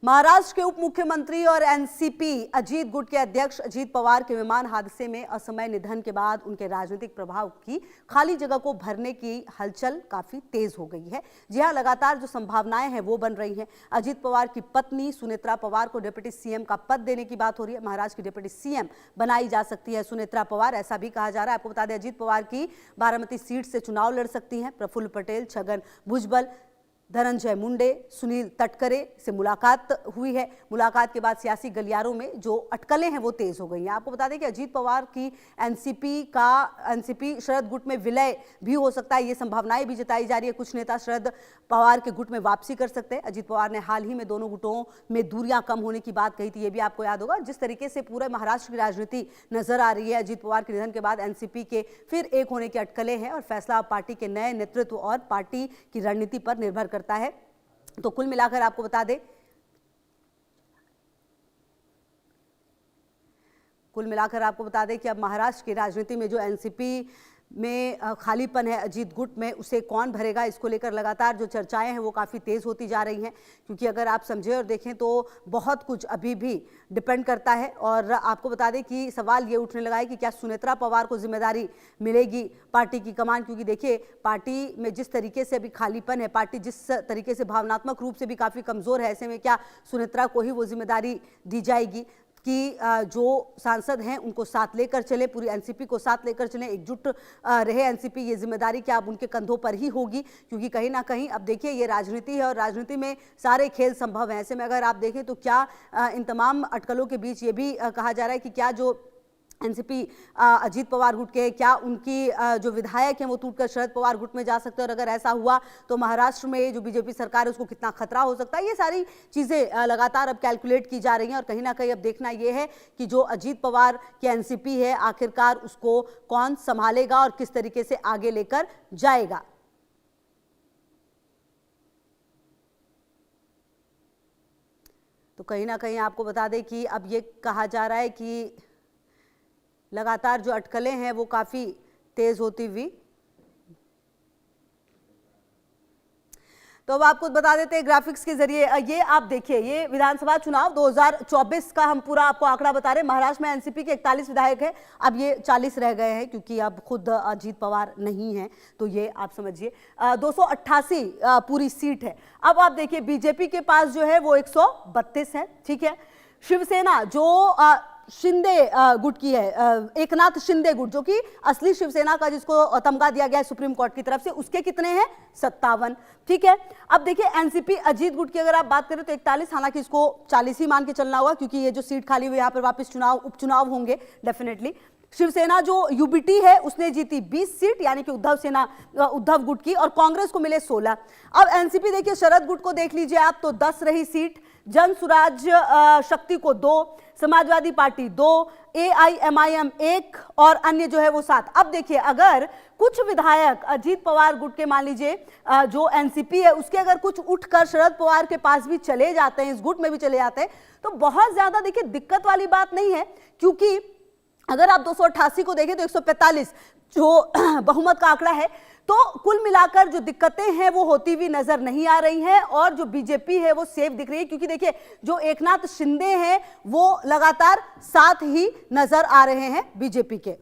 महाराष्ट्र के उप मुख्यमंत्री और एनसीपी अजीत गुट के अध्यक्ष अजीत पवार के विमान हादसे में असमय निधन के बाद उनके राजनीतिक प्रभाव की खाली जगह को भरने की हलचल काफी तेज हो गई है। जी हां, लगातार जो संभावनाएं हैं वो बन रही हैं। अजीत पवार की पत्नी सुनेत्रा पवार को डिप्टी सीएम का पद देने की बात हो रही है। महाराष्ट्र की डिप्टी सीएम बनाई जा सकती है सुनेत्रा पवार, ऐसा भी कहा जा रहा है। आपको बता दें, अजीत पवार की बारामती सीट से चुनाव लड़ सकती हैं। प्रफुल्ल पटेल, छगन भुजबल, धनंजय मुंडे, सुनील तटकरे से मुलाकात हुई है। मुलाकात के बाद सियासी गलियारों में जो अटकलें हैं वो तेज हो गई हैं। आपको बता दें कि अजीत पवार की एनसीपी शरद गुट में विलय भी हो सकता है, ये संभावनाएं भी जताई जा रही है। कुछ नेता शरद पवार के गुट में वापसी कर सकते हैं। अजीत पवार ने हाल ही में दोनों गुटों में दूरियां कम होने की बात कही थी, ये भी आपको याद होगा। जिस तरीके से पूरे महाराष्ट्र की राजनीति नजर आ रही है, अजीत पवार के निधन के बाद एनसीपी के फिर एक होने की अटकलें हैं और फैसला पार्टी के नए नेतृत्व और पार्टी की रणनीति पर निर्भर करता है। तो कुल मिलाकर आपको बता दें कि अब महाराष्ट्र की राजनीति में जो एनसीपी में खालीपन है अजीत गुट में, उसे कौन भरेगा, इसको लेकर लगातार जो चर्चाएं हैं वो काफ़ी तेज़ होती जा रही हैं। क्योंकि अगर आप समझें और देखें तो बहुत कुछ अभी भी डिपेंड करता है। और आपको बता दें कि सवाल ये उठने लगा है कि क्या सुनेत्रा पवार को जिम्मेदारी मिलेगी पार्टी की कमान। क्योंकि देखिए, पार्टी में जिस तरीके से अभी खालीपन है, पार्टी जिस तरीके से भावनात्मक रूप से भी काफ़ी कमज़ोर है, ऐसे में क्या सुनेत्रा को ही वो जिम्मेदारी दी जाएगी कि जो सांसद हैं उनको साथ लेकर चले, पूरी एनसीपी को साथ लेकर चले, एकजुट रहे एनसीपी। ये जिम्मेदारी क्या अब उनके कंधों पर ही होगी? क्योंकि कहीं ना कहीं अब देखिए, ये राजनीति है और राजनीति में सारे खेल संभव हैं। ऐसे में अगर आप देखें तो क्या इन तमाम अटकलों के बीच ये भी कहा जा रहा है कि क्या जो एनसीपी अजीत पवार गुट के, क्या उनकी जो विधायक हैं वो टूटकर शरद पवार गुट में जा सकते हैं? और अगर ऐसा हुआ तो महाराष्ट्र में जो बीजेपी सरकार है उसको कितना खतरा हो सकता है? ये सारी चीज़ें लगातार अब कैलकुलेट की जा रही हैं। और कहीं ना कहीं अब देखना ये है कि जो अजीत पवार की एनसीपी है, आखिरकार उसको कौन संभालेगा और किस तरीके से आगे लेकर जाएगा। तो कहीं ना कहीं आपको बता दें कि अब ये कहा जा रहा है कि लगातार जो अटकलें हैं वो काफ़ी तेज़ होती हुई। तो अब आपको बता देते हैं ग्राफिक्स के जरिए, ये आप देखिए, ये विधानसभा चुनाव 2024 का हम पूरा आपको आंकड़ा बता रहे हैं। महाराष्ट्र में एनसीपी के 41 विधायक हैं, अब ये 40 रह गए हैं क्योंकि अब खुद अजीत पवार नहीं हैं। तो ये आप समझिए 288 पूरी सीट है। अब आप देखिए, बीजेपी के पास जो है वो 132 है, ठीक है। शिवसेना जो शिंदे गुट की है, एकनाथ शिंदे गुट, जो कि असली शिवसेना का जिसको तमगा दिया गया है सुप्रीम कोर्ट की तरफ से, उसके कितने हैं? 57, ठीक है। अब देखिए, एनसीपी अजीत गुट की अगर आप बात करें तो 41, हालांकि इसको 40 ही मान के चलना होगा क्योंकि ये जो सीट खाली हुई, यहाँ पर वापस उपचुनाव होंगे डेफिनेटली। शिवसेना जो यूबीटी है उसने जीती 20 सीट, यानी कि उद्धव गुट की, और कांग्रेस को मिले 16। अब एनसीपी देखिए, शरद गुट को देख लीजिए आप तो 10 रही सीट, जन सुराज शक्ति को 2, समाजवादी पार्टी 2, एआईएमआईएम 1 और अन्य जो है वो 7। अब देखिए, अगर कुछ विधायक अजीत पवार गुट के, मान लीजिए जो एनसीपी है उसके अगर कुछ उठकर शरद पवार के पास भी चले जाते हैं, इस गुट में भी चले जाते हैं, तो बहुत ज्यादा देखिए दिक्कत वाली बात नहीं है। क्योंकि अगर आप 288 को देखें तो 145 जो बहुमत का आंकड़ा है, तो कुल मिलाकर जो दिक्कतें हैं वो होती हुई नजर नहीं आ रही हैं और जो बीजेपी है वो सेफ दिख रही है। क्योंकि देखिए, जो एकनाथ शिंदे हैं वो लगातार साथ ही नजर आ रहे हैं बीजेपी के।